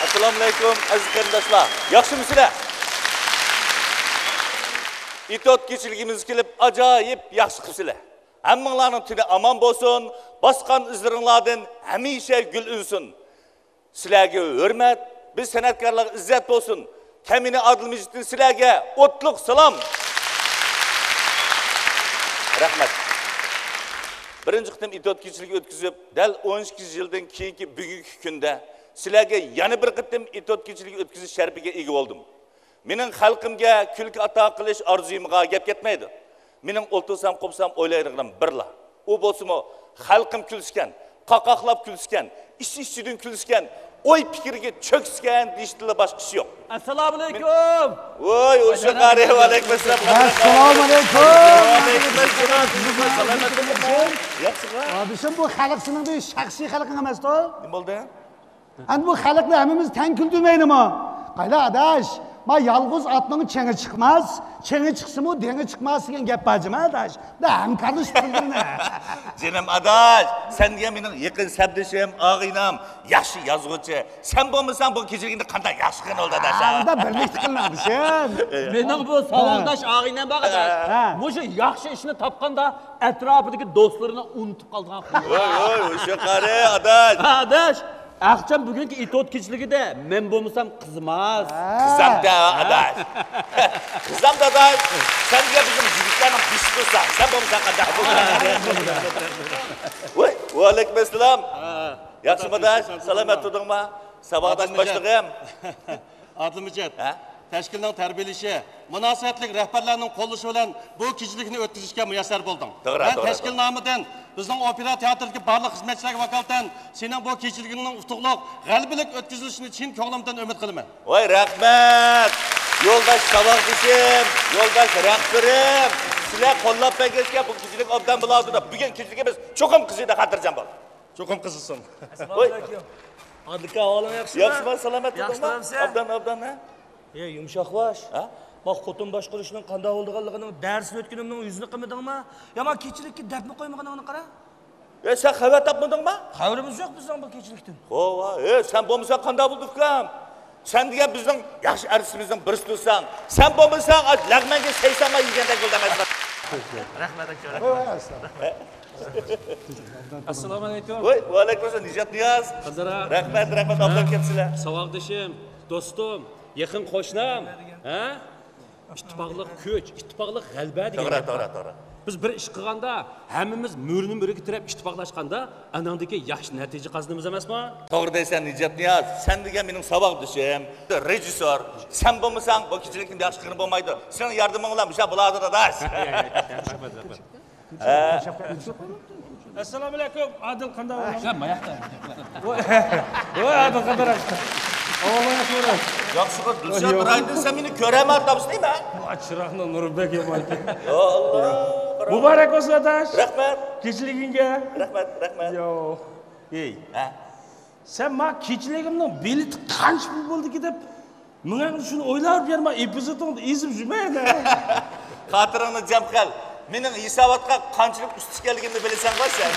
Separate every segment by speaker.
Speaker 1: Assalomu alaykum aziz qarindoshlar. Yaxshimisizlar? İtotkichiligimiz kelib ajoyib yaxshi qilibsizlar. Hammanglarning tuni aman bo'lsin, bosgan izlaringlardan hamisha gul unsin. Sizlarga hurmat, biz san'atkorlarga izzat bo'lsin. Kamina Adil Mijitdan sizlarga o'tliq salom. Rahmat. Birinchi qitim itotkichilik o'tkazib, dal 12 yildan keyingi bugungi kunda sizlarga yana bir qitim itotkichilik o'tkazish sharafiga ega bo'ldim. Mening xalqimga kulki ato qilish orzuyimga gap ketmaydi. Mening o'ltirsam, qopsam o'ylaydiganim birla. U bo'lsa-mu xalqim kulishgan, qaqoqlab kulishgan, ish-ishchidan kulishgan, o'y fikriga cho'ksgan deyishdilar boshqa ish yo'q.
Speaker 2: Assalomu alaykum.
Speaker 1: Voy, o'sha qari va alaykum assalom.
Speaker 3: Assalomu alaykum.
Speaker 1: Yaxshimi?
Speaker 3: Abishim bu xalq sening bir shaxsiy xalqing emas-ku.
Speaker 1: Nima bo'ldi?
Speaker 3: Endi bu xalqni hammamiz teng kuldirmaydimi? Qayla adash, men yolg'iz otning chengi chiqmas, chengi chiqsa-mu dengi chiqmas degan gap bajima adash. Da hamkorlish qildingmi?
Speaker 1: Jenim adash, senga mening yaqin sabdishim, og'inam, yaxshi yozuvchi. Sen bo'lmasang bu kechiligingni qanday yaxshi qilgan oldi adash.
Speaker 3: Unda birlikda qilnabishim.
Speaker 2: Mening bu savoldosh og'inam bor adash. Bu shu yaxshi ishni topganda atrofidagi do'stlarini unutib qolgan.
Speaker 1: Voy, o'sha qari adash.
Speaker 2: Adash, Aqcham bugungi itotkichiligida men bo'lmasam qizmas.
Speaker 1: Qizamda adash. Qizamda adash. Senga bizim yigitlarning pishqirsan, sen bo'lmasang qanday bo'lasan? Voy, va alaykum assalom. Yaxshimi adash? Salomat turdingmi? Saboqdosh boshlig'im.
Speaker 4: Adil Mijit, tashkilning tarbiyalashi, munosabatlik rahbarlarning qo'llashi bilan bu kechilikni o'tkazishga muyassar bo'ldim. Men tashkil nomidan bizning opera teatridagi barliq xizmatchilarga vakolatan sening bu kechiligingning utuqliq, g'albilik o'tkazilishini chin ko'nglimdan umid qilaman.
Speaker 1: Voy, rahmat. Yo'ldosh saboqdoshim, yo'ldosh rahbarim. Sizlar qo'llab berganga bu kechilik obdan bo'ladi deb bugun kechiligimiz cho'qim qizida xotirjam bo'l.
Speaker 4: Cho'qim qizilsin.
Speaker 1: Voy,
Speaker 2: Adilka olim yaxshimi?
Speaker 1: yaxshimi? Salomat turdingmi? Obdan, ha?
Speaker 2: Yumshoqlash. Ma xotin boshqarishning qanday bo'lganligining darsini o'tganimning yuzini qilmadingmi? Ya men kechilikka dafni qo'ymaganingni qara.
Speaker 1: Sen xabar topmadingmi?
Speaker 2: Xabarimiz yo'q bizning bu kechilikdan.
Speaker 1: Xo'p, sen bo'lmasang qanday bo'ldi ukam? Sen degan bizning yaxshi arsimizning birisi tursan, sen bo'lmasang lag'manga saysama yegandek bo'ldi emas.
Speaker 2: Rahmat aka. Assalomu alaykum.
Speaker 1: Voy, va alaykum assalom. Nijat Niyoz. Rahmat, obdan kelibsizlar.
Speaker 2: Savoldoshim, do'stim, yaqin qo'shnim, ha? İttifoqlik kuch, ittifoqlik g'alaba degan.
Speaker 1: To'g'ri.
Speaker 2: Biz bir ish qilganda, hammamiz mo'rini mo'riga tirab ittifoqlashganda, anandagi yaxshi natija qazonamiz emasmi?
Speaker 1: To'g'ri deysan Nijat Niyoz. Sen degan mening saboqdoshim, rejissor. Sen bo'lmasang bu kechilikni yaxshi qilib bo'lmaydi. Sening yordaming bilan o'sha bo'ladi adash.
Speaker 5: Assalomu alaykum. Adil qanday bo'lding?
Speaker 2: Ha, mayaqda.
Speaker 5: Voy, Adil qanday? Ovoyasho'ra.
Speaker 1: Yaxshi Dilshod Nuriddin, sen meni ko'raman debsizmi?
Speaker 5: Chiroqni Nurbek emaydi.
Speaker 1: Yo Alloh.
Speaker 5: Muborak bo'lsin adash.
Speaker 1: Rahmat.
Speaker 5: Kechiligingga.
Speaker 1: Rahmat.
Speaker 5: Yo.
Speaker 1: Ey, ha.
Speaker 5: Sen men kechiligimning bileti qancha pul bo'ldiki deb menga shuni o'ylab berma, epizodni ezib yurmaydi.
Speaker 1: Xotiringni jam qil. Mening hisobotga qanchalik ust tushganligimni bilasan-ku sen.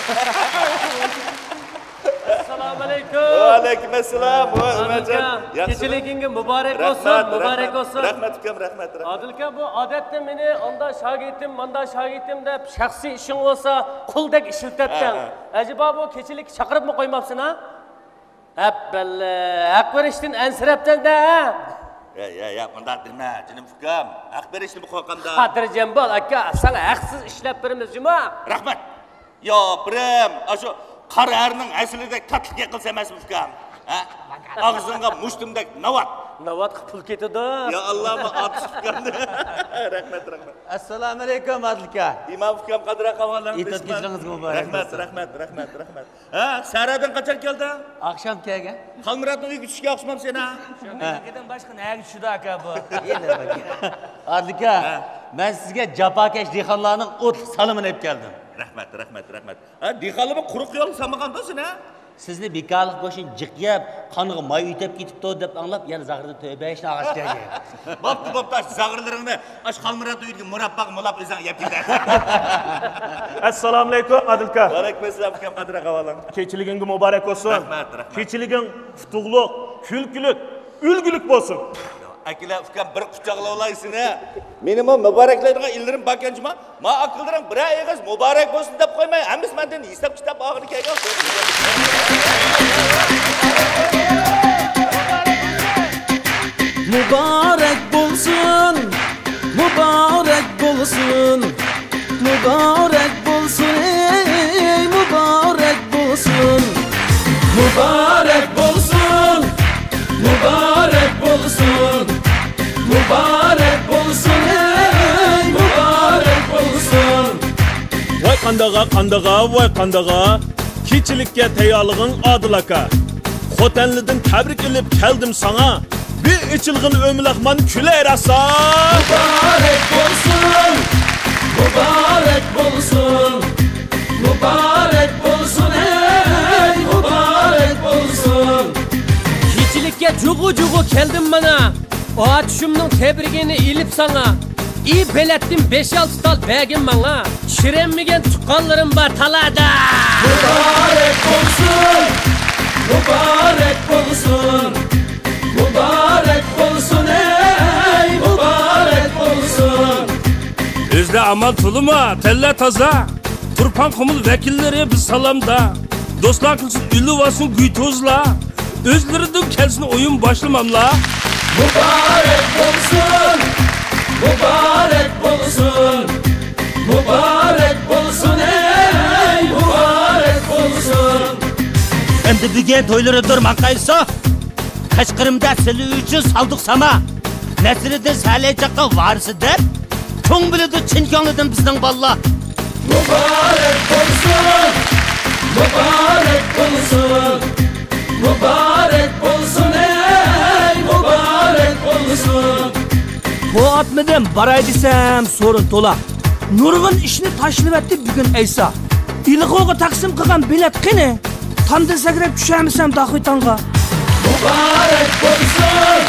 Speaker 2: Assalomu alaykum.
Speaker 1: Va alaykum assalom. Va Umarjon.
Speaker 2: Kechiligingga muborak bo'lsin, muborak bo'lsin.
Speaker 1: Rahmat ukam, rahmat.
Speaker 2: Adilka, bu odatda meni onda shogirdim, manda shogirdim deb shaxsiy ishing bo'lsa, quldek ishiltatdan. Ajiba bu kechilik chaqiribmi qo'ymabsan ha? Appalla, haq berishdan ansirabdan-da.
Speaker 1: Ya, bunday dema, jinim ukam. Haq berishni bu qo'rqamda.
Speaker 2: Xotirjam bo'l, aka. Sen haqsiz ishlab beramiz, juma.
Speaker 1: Rahmat. Yo, birim, shu qararning aslida qattiq qilsa emasmi ukam? Ha? Og'zingga mushtumdek navat.
Speaker 2: Navat pul ketadi.
Speaker 1: Ya Allohmi otish ukamni. Rahmat.
Speaker 6: Assalomu alaykum Adilka.
Speaker 1: Imom ukam qadra qavalan.
Speaker 6: Itotkichiligingizga muborak.
Speaker 1: Rahmat. Ha, Saradan qachon kelding?
Speaker 6: Aqsham kelgan.
Speaker 1: Xalmuratning uyiga tushishga o'xshamam sen ha?
Speaker 2: Shundan boshqa nega tushdi aka bu?
Speaker 6: Adilka, men sizga jafokash dehqonlarning o't salimini olib keldim.
Speaker 1: Rahmat. Ha, dehqonlarga quruq yo'l samagandan sen ha?
Speaker 6: Sizni bekarlik boshing jiqyab, qoniga moy yutib ketibdi deb anglab, yana zag'irda tövbe ishni ag'ashgan.
Speaker 1: Bo'pti, zag'irlaringni ash qalmirat uyga murabbaq mulab o'zing yeb ketadi.
Speaker 5: Assalomu alaykum Adilka.
Speaker 1: Va alaykum assalom kam qadra qavalang.
Speaker 5: Kechiliging muborak bo'lsin.
Speaker 1: Rahmat.
Speaker 5: Kechiliging futuqliq, kulkilik, ulgulik bo'lsin.
Speaker 1: Akila ukam bir quchoqlab olaysin ha. Meni mo muboraklaydigan ildirim bakanjima, ma aqildirim bir eg'iz muborak bo'lsin deb qo'ymay, hammasi mendan hisob kitob og'ir kelgan.
Speaker 7: Mübarek bulsun, mübarek bulsun, mübarek bulsun, ey mübarek bulsun, mübarek bulsun, mübarek bulsun, mübarek bulsun, ey mübarek bulsun.
Speaker 5: Vay qandağa, kechilikka tayyorlig'ing Odil aka. Xotanlidan tabrik ilib keldim sana. Bir içilgin ömlakman küler asa.
Speaker 7: Mübarek bulsun, mübarek bulsun, mübarek bulsun, ey mübarek bulsun.
Speaker 2: Kechilikka jugu keldim bana. O atışımның tebrigini ilip sana. İyi belettim 5-6 tal begim bana. Şirenmegen tuqqanlarım var talada.
Speaker 7: Mübarek bulsun, mübarek bulsun, mübarek bulsun, ey mübarek bulsun.
Speaker 5: Özde aman tuluma, telle taza. Turpan kumul vekilleri biz salamda. Dostlar kılsın ülü vasın güytozla. Özlerinin kelsin oyun başlamamla.
Speaker 7: Mübarek bulsun, mübarek bulsun, mübarek bulsun, ey mübarek bulsun.
Speaker 6: Endi bugün toyları durman kaysa. Kaşkırımda sili üçün saldık sama. Neslidir sallayacakka varsı der. Çoğun bilidi çin gönlüdün bizden balla.
Speaker 7: Mübarek bulsun, mübarek bulsun, mübarek bulsun, ey mübarek bulsun.
Speaker 8: Bu atmadan baray desem sorun tola. Nurg'un ishni tashlab etdi bugun Aysa. İlg'o'ga taqsim qilgan bilet qani? Tomda sakrab tushamisam Daxo'tonga.
Speaker 7: Mübarek bulsun,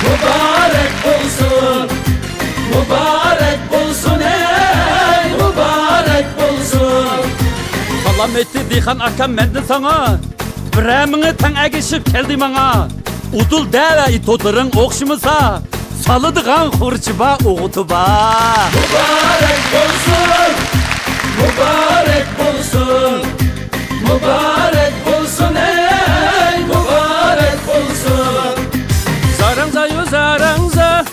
Speaker 7: mübarek bulsun, mübarek bulsun, ey mübarek bulsun.
Speaker 8: Salam etti Dixan akam menden sana. Biramini tang agishib keldi manga. Udul dava itotlaring o'xshimasa. Salıdıgan xurchiba o'g'ituba.
Speaker 7: Mübarek bulsun, mübarek bulsun, mübarek bulsun, ey mübarek bulsun.
Speaker 2: Zarangza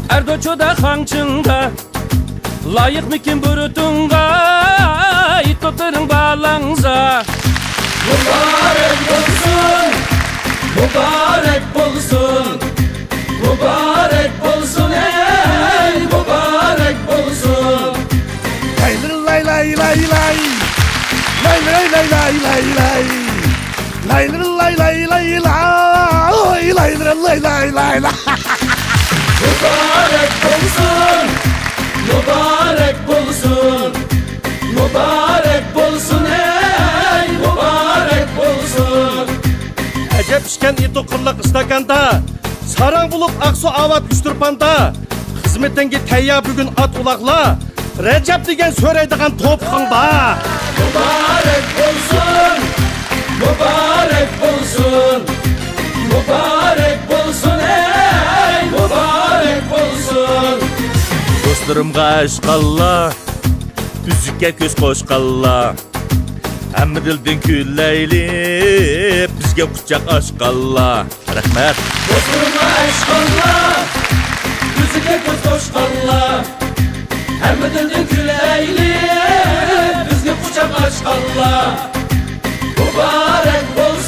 Speaker 2: Erdoço'da xançında layık mikin burutunga itotların bağlanza.
Speaker 7: Mübarek bulsun, mübarek bulsun, mübarek bulsun, ey mübarek bulsun.
Speaker 3: Lay lay lay lay. Lay lay lay lay lay lay. Lay lay lay lay lay. Lay lay lay lay lay.
Speaker 7: Mübarek bulsun, mübarek bulsun, mübarek bulsun, ey mübarek bulsun.
Speaker 4: Acep pişken itoqırlıq istakanda, sarang bulup aksu avat üstürpanda, hizmettengi teyya bugün at ulaqla, Recep degen söyleydiğen topqında.
Speaker 7: Mübarek bulsun, mübarek bulsun, mübarek bulsun, ey mübarek bulsun.
Speaker 5: Dostlarımga aşqalla, büzükке köz qoşqalla. Hamma dildan kuyleyli, bizga quchoq ochqalla. Rahmat.
Speaker 7: Dostlarıma aşkınla, yüzüke göz koşkanla. Hem dilden küleyli, bizge kucak aşkınla. Mübarek bulsun.